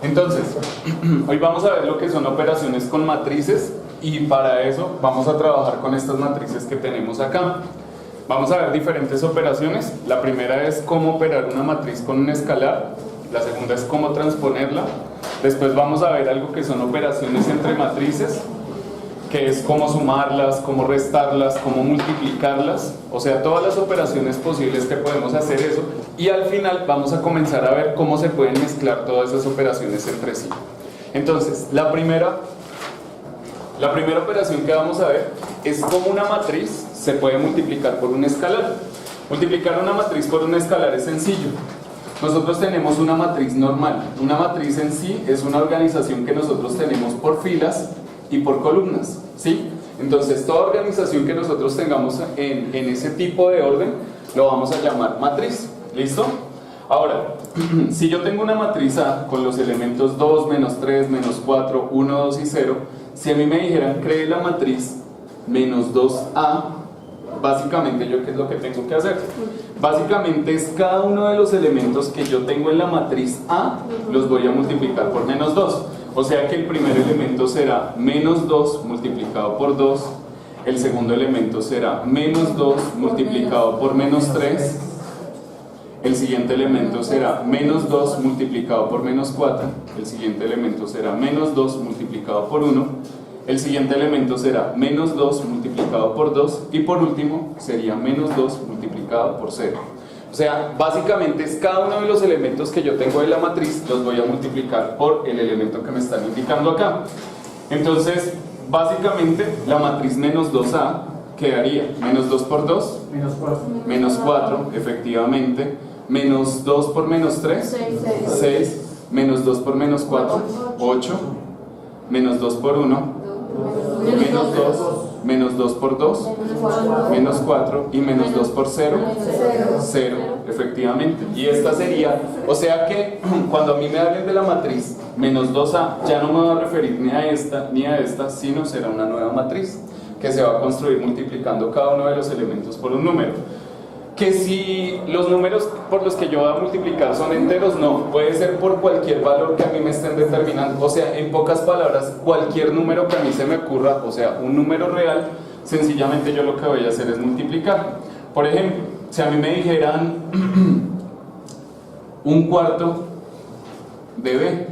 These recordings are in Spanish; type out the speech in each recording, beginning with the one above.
Entonces, hoy vamos a ver lo que son operaciones con matrices y para eso vamos a trabajar con estas matrices que tenemos acá. Vamos a ver diferentes operaciones. La primera es cómo operar una matriz con un escalar, la segunda es cómo transponerla. Después vamos a ver algo que son operaciones entre matrices, que es cómo sumarlas, cómo restarlas, cómo multiplicarlas, o sea, todas las operaciones posibles que podemos hacer eso, y al final vamos a comenzar a ver cómo se pueden mezclar todas esas operaciones entre sí. Entonces, la primera operación que vamos a ver es cómo una matriz se puede multiplicar por un escalar. Multiplicar una matriz por un escalar es sencillo. Nosotros tenemos una matriz normal. Una matriz en sí es una organización que nosotros tenemos por filas y por columnas, ¿sí? Entonces, toda organización que nosotros tengamos en ese tipo de orden lo vamos a llamar matriz. ¿Listo? Ahora, si yo tengo una matriz A con los elementos 2, menos 3, menos 4, 1, 2 y 0, si a mí me dijeran cree la matriz menos 2A, básicamente yo qué es lo que tengo que hacer. Básicamente es cada uno de los elementos que yo tengo en la matriz A los voy a multiplicar por menos 2. O sea que el primer elemento será menos 2 multiplicado por 2, el segundo elemento será menos 2 multiplicado por menos 3, el siguiente elemento será menos 2 multiplicado por menos 4, el siguiente elemento será menos 2 multiplicado por 1, el siguiente elemento será menos 2 multiplicado por 2 y por último sería menos 2 multiplicado por 0. O sea, básicamente es cada uno de los elementos que yo tengo de la matriz los voy a multiplicar por el elemento que me están indicando acá. Entonces, básicamente la matriz menos 2A quedaría menos 2 por 2, menos 4, efectivamente, menos 2 por menos 3, 6, menos 2 por menos 4, 8, menos 2 por 1, menos 2, menos 2 por 2, menos 4 y menos 2 por 0, 0, efectivamente. Y esta sería, o sea que cuando a mí me hablen de la matriz menos 2A, ya no me voy a referir ni a esta, sino será una nueva matriz que se va a construir multiplicando cada uno de los elementos por un número. Que si los números por los que yo voy a multiplicar son enteros, no, puede ser por cualquier valor que a mí me estén determinando, o sea, en pocas palabras, cualquier número que a mí se me ocurra, o sea, un número real, sencillamente yo lo que voy a hacer es multiplicar. Por ejemplo, si a mí me dijeran un cuarto de B,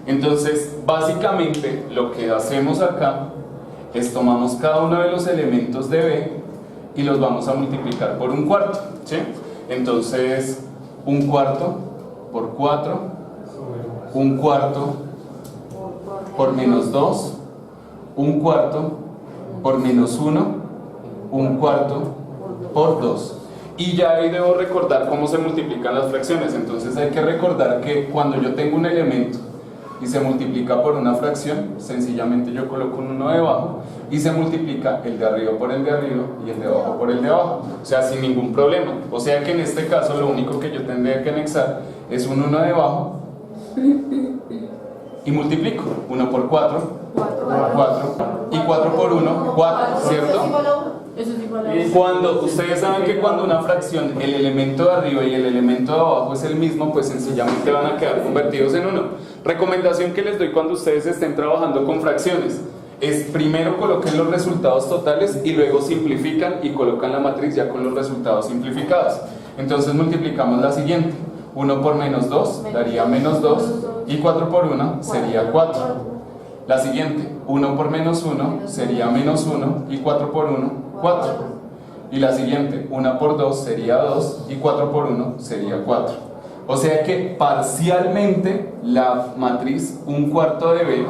entonces básicamente lo que hacemos acá es tomamos cada uno de los elementos de B y los vamos a multiplicar por un cuarto, ¿sí? Entonces, un cuarto por 4, un cuarto por menos 2, un cuarto por menos 1, un cuarto por 2. Y ya ahí debo recordar cómo se multiplican las fracciones. Entonces hay que recordar que cuando yo tengo un elemento y se multiplica por una fracción, sencillamente yo coloco un 1 debajo y se multiplica el de arriba por el de arriba y el de abajo por el de abajo, o sea, sin ningún problema. O sea que en este caso lo único que yo tendría que anexar es un 1 debajo y multiplico 1 por 4, 4 y 4 por 1, 4, ¿cierto? Cuando ustedes saben que cuando una fracción, el elemento de arriba y el elemento de abajo es el mismo, pues sencillamente van a quedar convertidos en uno. Recomendación que les doy cuando ustedes estén trabajando con fracciones es primero coloquen los resultados totales y luego simplifican y colocan la matriz ya con los resultados simplificados. Entonces multiplicamos la siguiente: 1 por menos 2 daría menos 2 y 4 por 1 sería 4. La siguiente, 1 por menos 1 sería menos 1 y 4 por 1, 4. Y la siguiente, 1 por 2 sería 2 y 4 por 1 sería 4. O sea que parcialmente la matriz un cuarto de B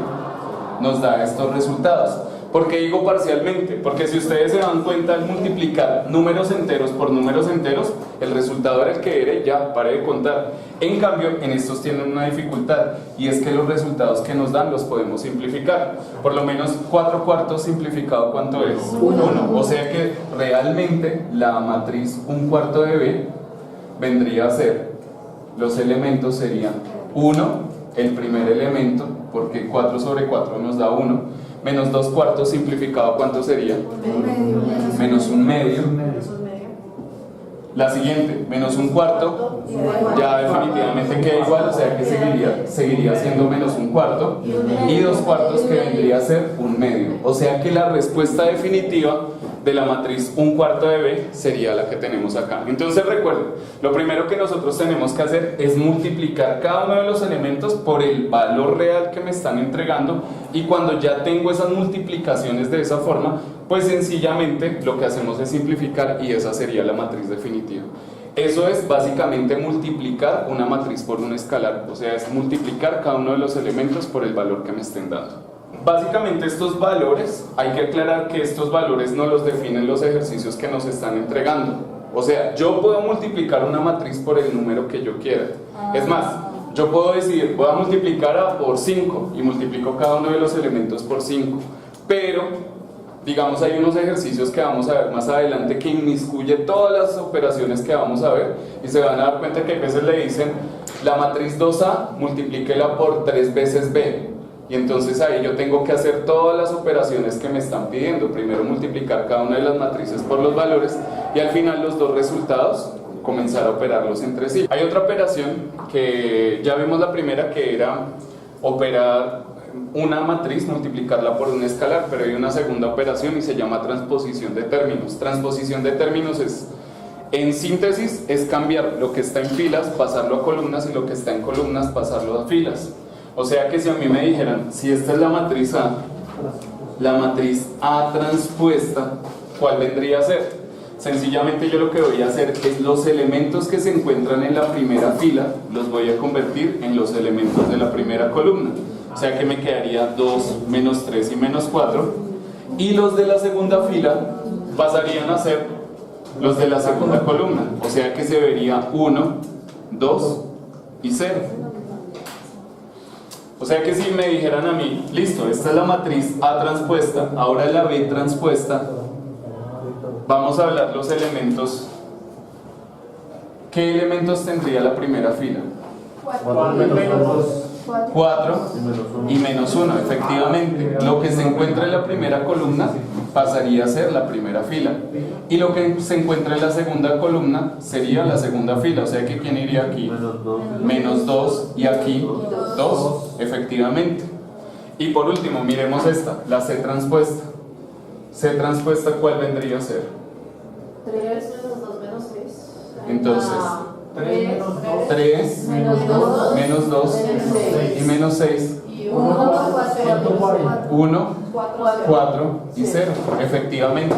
nos da estos resultados. ¿Por qué digo parcialmente? Porque si ustedes se dan cuenta, al multiplicar números enteros por números enteros, el resultado era el que era y ya, pare de contar. En cambio, en estos tienen una dificultad, y es que los resultados que nos dan los podemos simplificar. Por lo menos 4 cuartos simplificado, ¿cuánto es? 1. O sea que realmente la matriz un cuarto de B vendría a ser, los elementos serían 1, el primer elemento, porque 4 sobre 4 nos da 1, menos 2 cuartos simplificado, ¿cuánto sería? Menos un medio. La siguiente, menos un cuarto, ya definitivamente queda igual, o sea que seguiría siendo menos un cuarto, y 2 cuartos que vendría a ser un medio. O sea que la respuesta definitiva de la matriz un cuarto de B sería la que tenemos acá. Entonces recuerden, lo primero que nosotros tenemos que hacer es multiplicar cada uno de los elementos por el valor real que me están entregando, y cuando ya tengo esas multiplicaciones de esa forma, pues sencillamente lo que hacemos es simplificar y esa sería la matriz definitiva. Eso es básicamente multiplicar una matriz por un escalar, o sea, es multiplicar cada uno de los elementos por el valor que me estén dando. Básicamente estos valores, hay que aclarar que estos valores no los definen los ejercicios que nos están entregando. O sea, yo puedo multiplicar una matriz por el número que yo quiera. Es más, yo puedo decir, voy a multiplicar por 5 y multiplico cada uno de los elementos por 5. Pero, digamos, hay unos ejercicios que vamos a ver más adelante que inmiscuye todas las operaciones que vamos a ver y se van a dar cuenta que a veces le dicen la matriz 2A multiplíquela por 3 veces B. Y entonces ahí yo tengo que hacer todas las operaciones que me están pidiendo. Primero multiplicar cada una de las matrices por los valores y al final los dos resultados comenzar a operarlos entre sí. Hay otra operación que ya vimos la primera, que era operar una matriz, multiplicarla por un escalar, pero hay una segunda operación y se llama transposición de términos. Transposición de términos es, en síntesis, es cambiar lo que está en filas, pasarlo a columnas, y lo que está en columnas, pasarlo a filas. O sea que si a mí me dijeran, si esta es la matriz A transpuesta, ¿cuál vendría a ser? Sencillamente yo lo que voy a hacer es los elementos que se encuentran en la primera fila, los voy a convertir en los elementos de la primera columna. O sea que me quedaría 2, menos 3 y menos 4. Y los de la segunda fila pasarían a ser los de la segunda columna. O sea que se vería 1, 2 y 0. O sea que si me dijeran a mí, listo, esta es la matriz A transpuesta, ahora es la B transpuesta, vamos a hablar los elementos. ¿Qué elementos tendría la primera fila? 4 y menos 1, efectivamente. Lo que se encuentra en la primera columna pasaría a ser la primera fila, y lo que se encuentra en la segunda columna sería la segunda fila. O sea que ¿quién iría aquí? Menos 2, y aquí 2, efectivamente. Y por último, miremos esta, la C transpuesta. C transpuesta, ¿cuál vendría a ser? 3 menos 2 menos 6. Entonces 3 menos 2 y menos 6, 1, 4 y 0, efectivamente.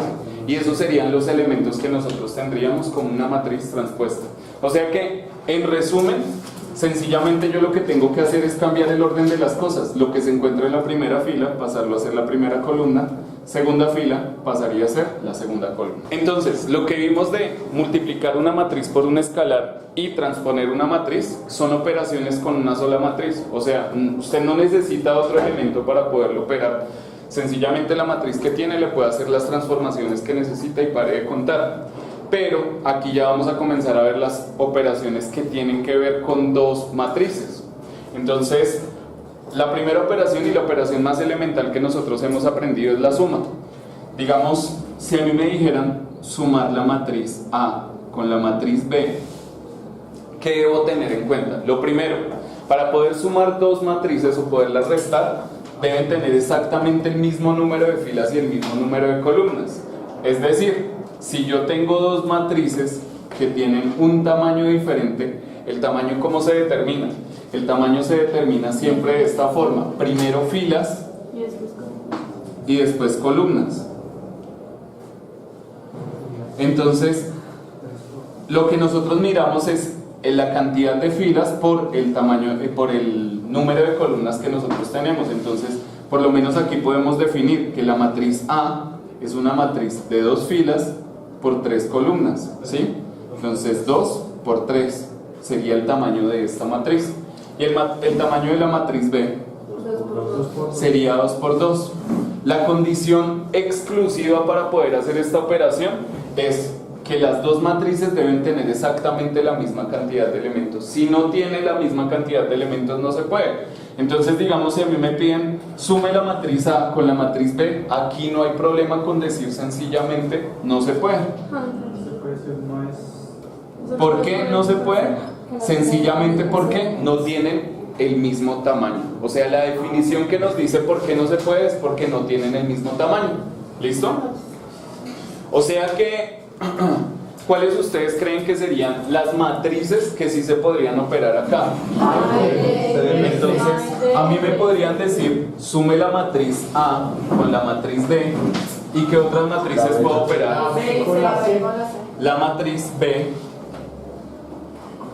Y esos serían los elementos que nosotros tendríamos como una matriz transpuesta. O sea que, en resumen, sencillamente yo lo que tengo que hacer es cambiar el orden de las cosas. Lo que se encuentra en la primera fila, pasarlo a ser la primera columna. Segunda fila pasaría a ser la segunda columna. Entonces, lo que vimos de multiplicar una matriz por un escalar y transponer una matriz son operaciones con una sola matriz. O sea, usted no necesita otro elemento para poderlo operar. Sencillamente la matriz que tiene le puede hacer las transformaciones que necesita y pare de contar. Pero aquí ya vamos a comenzar a ver las operaciones que tienen que ver con dos matrices. Entonces, la primera operación y la operación más elemental que nosotros hemos aprendido es la suma. Digamos, si a mí me dijeran sumar la matriz A con la matriz B, ¿qué debo tener en cuenta? Lo primero, para poder sumar dos matrices o poderlas restar, deben tener exactamente el mismo número de filas y el mismo número de columnas. Es decir, si yo tengo dos matrices que tienen un tamaño diferente, ¿el tamaño cómo se determina? El tamaño se determina siempre de esta forma: primero filas y después columnas. Entonces, lo que nosotros miramos es la cantidad de filas por el tamaño, por el número de columnas que nosotros tenemos. Entonces, por lo menos aquí podemos definir que la matriz A es una matriz de 2 filas por 3 columnas, ¿sí? Entonces 2 por 3 sería el tamaño de esta matriz. Y el tamaño de la matriz B sería 2 por 2. La condición exclusiva para poder hacer esta operación es que las dos matrices deben tener exactamente la misma cantidad de elementos. Si no tiene la misma cantidad de elementos, no se puede. Entonces, digamos, si a mí me piden sume la matriz A con la matriz B, aquí no hay problema con decir sencillamente no se puede. ¿Por qué no se puede? Sencillamente porque no tienen el mismo tamaño. O sea, la definición que nos dice por qué no se puede es porque no tienen el mismo tamaño. ¿Listo? O sea que, ¿cuáles ustedes creen que serían las matrices que sí se podrían operar acá? Entonces, a mí me podrían decir, sume la matriz A con la matriz D, ¿y qué otras matrices puedo operar? La matriz B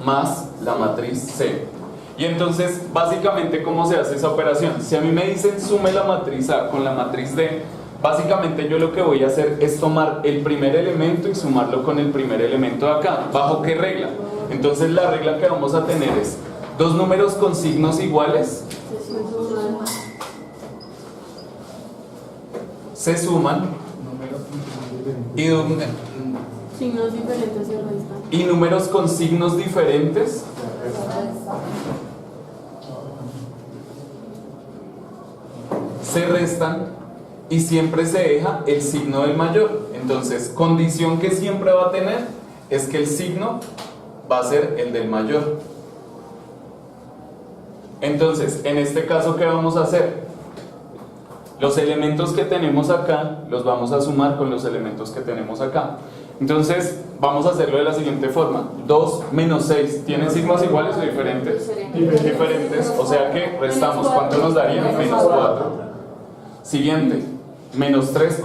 más la matriz C. Y entonces, básicamente, ¿cómo se hace esa operación? Si a mí me dicen sume la matriz A con la matriz D, básicamente yo lo que voy a hacer es tomar el primer elemento y sumarlo con el primer elemento de acá. ¿Bajo qué regla? Entonces la regla que vamos a tener es dos números con signos iguales se suman signos diferentes se restan. y números con signos diferentes se restan y siempre se deja el signo del mayor. Entonces, condición que siempre va a tener es que el signo va a ser el del mayor. Entonces, en este caso, ¿qué vamos a hacer? Los elementos que tenemos acá los vamos a sumar con los elementos que tenemos acá. Entonces, vamos a hacerlo de la siguiente forma. 2 menos 6, ¿tienen signos iguales o diferentes? Diferentes, o sea que restamos. ¿Cuánto nos daría? Menos 4. Siguiente, menos 3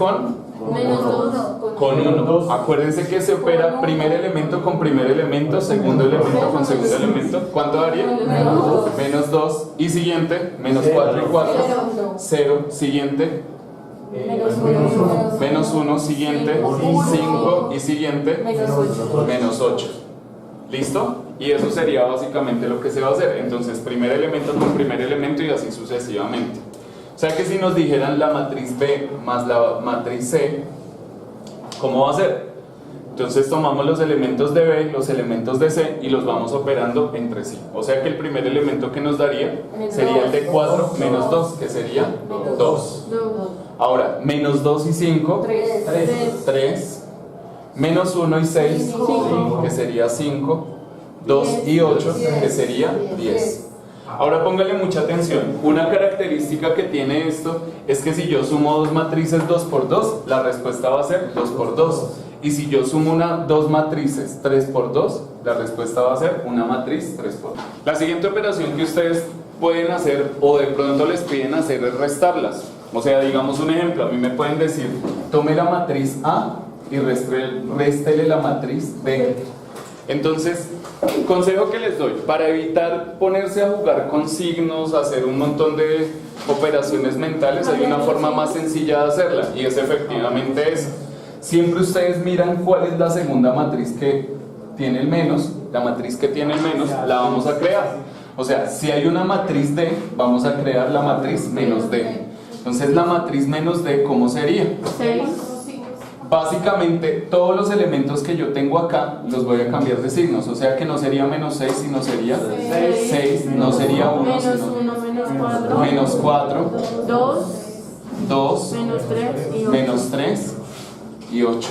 Menos 2 con 1. Acuérdense que se opera primer elemento con primer elemento, segundo elemento con segundo elemento. ¿Cuánto daría? Menos 2. Y siguiente, menos 4 y 4. 0. Siguiente, menos 1. Siguiente, 5. Y siguiente, menos 8. ¿Listo? Y eso sería básicamente lo que se va a hacer. Entonces, primer elemento con primer elemento y así sucesivamente. O sea que si nos dijeran la matriz B más la matriz C, ¿cómo va a ser? Entonces tomamos los elementos de B, los elementos de C y los vamos operando entre sí. O sea que el primer elemento que nos daría sería el de 4 menos 2, que sería 2. Ahora, menos 2 y 5, 3. Menos 1 y 6, que sería 5. 2 y 8, que sería 10. Ahora póngale mucha atención. Una característica que tiene esto es que si yo sumo dos matrices 2 por 2, la respuesta va a ser 2 por 2. Y si yo sumo dos matrices 3 por 2, la respuesta va a ser una matriz 3 por 2. La siguiente operación que ustedes pueden hacer o de pronto les piden hacer es restarlas. O sea, digamos un ejemplo, a mí me pueden decir, tome la matriz A y réstele la matriz B. Entonces, consejo que les doy, para evitar ponerse a jugar con signos, hacer un montón de operaciones mentales, hay una forma más sencilla de hacerla, y es efectivamente eso. Siempre ustedes miran cuál es la segunda matriz que tiene el menos, la matriz que tiene el menos, la vamos a crear. O sea, si hay una matriz D, vamos a crear la matriz menos D. Entonces, la matriz menos D, ¿cómo sería? 6. Básicamente, todos los elementos que yo tengo acá los voy a cambiar de signos. O sea que no sería menos 6, sino sería 6. No sería 1, Menos sino 1, menos 4. menos 4. 2. 2. Menos 3 y 8.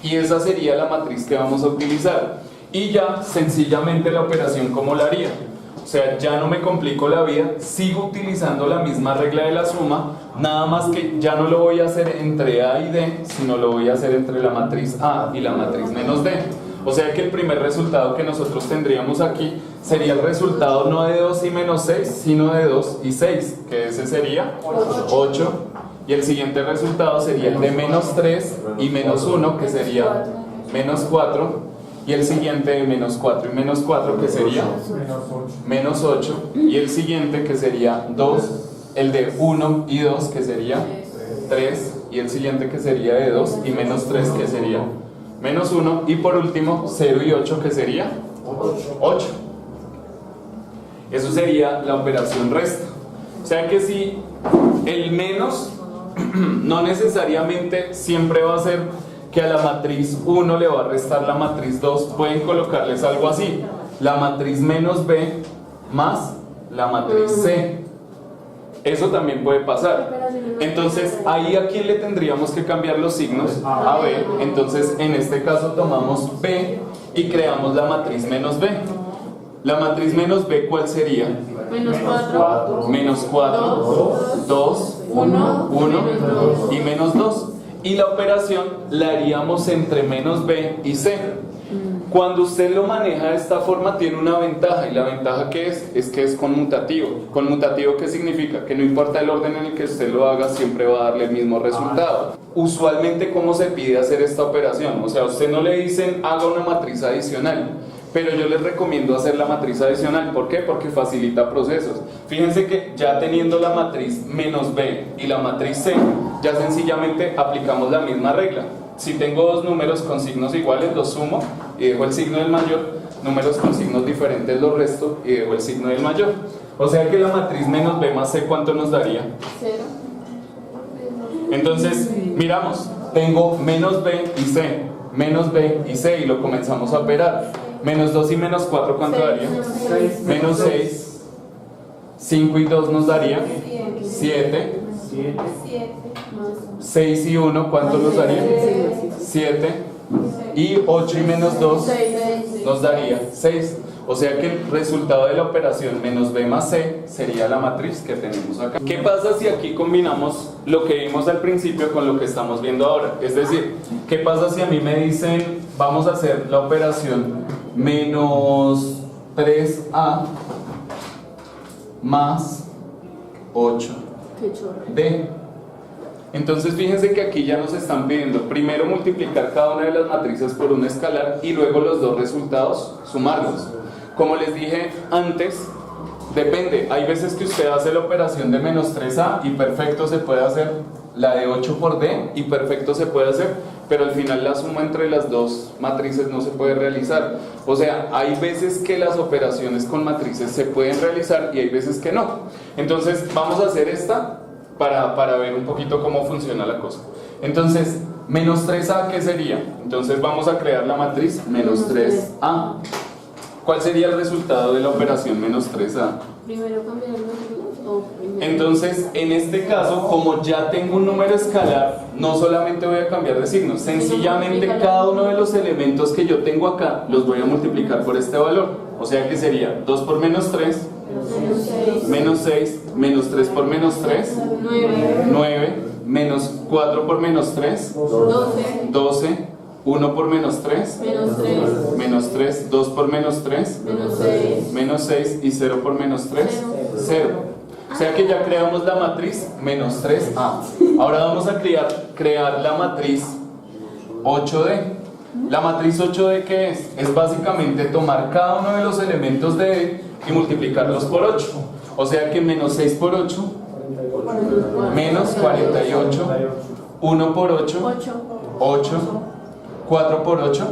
Y esa sería la matriz que vamos a utilizar. Y ya, sencillamente, la operación, ¿cómo la haría? O sea, ya no me complico la vida, sigo utilizando la misma regla de la suma, nada más que ya no lo voy a hacer entre A y D, sino lo voy a hacer entre la matriz A y la matriz menos D. O sea que el primer resultado que nosotros tendríamos aquí sería el resultado no de 2 y menos 6, sino de 2 y 6, que ese sería 8. Y el siguiente resultado sería el de menos 3 y menos 1, que sería menos 4. Y el siguiente de menos 4 y menos 4, que sería menos 8. Y el siguiente, que sería 2. El de 1 y 2, que sería 3. Y el siguiente, que sería de 2 y menos 3, que sería menos 1. Y por último, 0 y 8, que sería 8. Eso sería la operación resta. O sea que si el menos no necesariamente siempre va a ser que a la matriz 1 le va a restar la matriz 2, pueden colocarles algo así: la matriz menos B más la matriz C. Eso también puede pasar. Entonces, ahí a quién le tendríamos que cambiar los signos, a B. Entonces, en este caso tomamos B y creamos la matriz menos B. La matriz menos B, ¿cuál sería? Menos 4. Menos 4, 2, 1 y menos 2. Y la operación la haríamos entre menos B y C. Cuando usted lo maneja de esta forma tiene una ventaja, y la ventaja que es que es conmutativo. ¿Conmutativo qué significa? Que no importa el orden en el que usted lo haga, siempre va a darle el mismo resultado. Usualmente, ¿cómo se pide hacer esta operación? O sea, a usted no le dicen haga una matriz adicional, pero yo les recomiendo hacer la matriz adicional. ¿Por qué? Porque facilita procesos. Fíjense que ya teniendo la matriz menos B y la matriz C, ya sencillamente aplicamos la misma regla. Si tengo dos números con signos iguales, los sumo y dejo el signo del mayor. Números con signos diferentes los resto y dejo el signo del mayor. O sea que la matriz menos B más C, ¿cuánto nos daría? 0. Entonces, miramos, tengo menos B y C, menos B y C, y lo comenzamos a operar. Menos 2 y menos 4, ¿cuánto daría? Menos 6. 5 y 2 nos daría 7. 6 y 1, ¿cuánto nos daría? 7. Y 8 y menos 2 nos daría 6. O sea que el resultado de la operación menos B más C sería la matriz que tenemos acá. ¿Qué pasa si aquí combinamos lo que vimos al principio con lo que estamos viendo ahora? Es decir, ¿qué pasa si a mí me dicen vamos a hacer la operación menos 3A más 8D? Entonces fíjense que aquí ya nos están pidiendo primero multiplicar cada una de las matrices por un escalar y luego los dos resultados sumarlos. Como les dije antes, depende, hay veces que usted hace la operación de menos 3A y perfecto se puede hacer la de 8 por D y perfecto se puede hacer, pero al final la suma entre las dos matrices no se puede realizar. O sea, hay veces que las operaciones con matrices se pueden realizar y hay veces que no. Entonces vamos a hacer esta para ver un poquito cómo funciona la cosa. Entonces, menos 3A, ¿qué sería? Entonces vamos a crear la matriz menos 3A. ¿Cuál sería el resultado de la operación menos 3A? Primero cambiar los signos o primero. Entonces, en este caso, como ya tengo un número escalar, no solamente voy a cambiar de signo, sencillamente cada uno de los elementos que yo tengo acá los voy a multiplicar por este valor. O sea que sería 2 por menos 3, menos 6, menos 3 por menos 3, 9, menos 4 por menos 3, 12, 1 por menos 3, menos 3, 2 por menos 3, menos 6 y 0 por menos 3, 0. O sea que ya creamos la matriz menos 3A. Ahora vamos a crear la matriz 8D. La matriz 8D, ¿qué es? Es básicamente tomar cada uno de los elementos de D y multiplicarlos por 8. O sea que menos 6 por 8, menos 48, 1 por 8, 8, 4 por 8,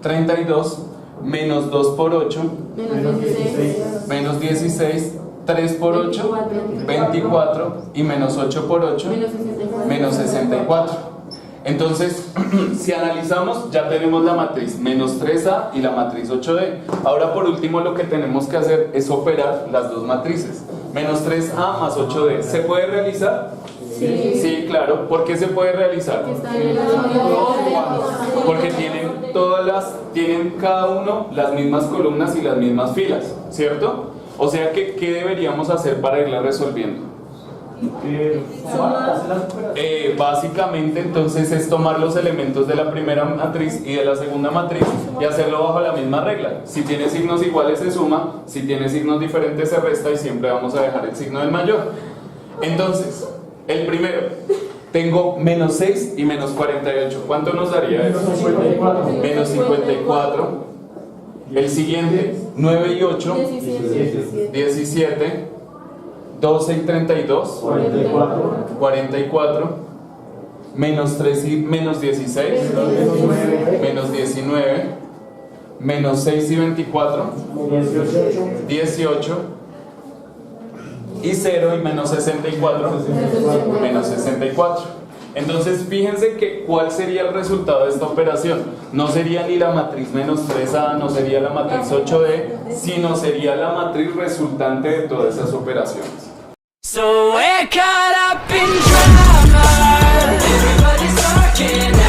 32, menos 2 por 8, menos 16, 3 por 8, 24 y menos 8 por 8, menos 64. Entonces, si analizamos, ya tenemos la matriz menos 3A y la matriz 8D. Ahora, por último, lo que tenemos que hacer es operar las dos matrices. Menos 3A más 8D. ¿Se puede realizar? Sí, claro. ¿Por qué se puede realizar? Porque tienen cada uno las mismas columnas y las mismas filas, ¿cierto? O sea que, ¿qué deberíamos hacer para irla resolviendo? Básicamente entonces es tomar los elementos de la primera matriz y de la segunda matriz y hacerlo bajo la misma regla. Si tiene signos iguales se suma, si tiene signos diferentes se resta y siempre vamos a dejar el signo del mayor. Entonces, el primero, tengo menos 6 y menos 48. ¿Cuánto nos daría eso? Menos 54. El siguiente, 9 y 8, 17. 12 y 32, 44, menos 3 y menos 16, menos 19, menos 6 y 24, 18, y 0 y menos 64, menos 64. Entonces fíjense que cuál sería el resultado de esta operación. No sería ni la matriz menos 3A, no sería la matriz 8D, sino sería la matriz resultante de todas esas operaciones. So we're caught up in drama. Everybody's talking.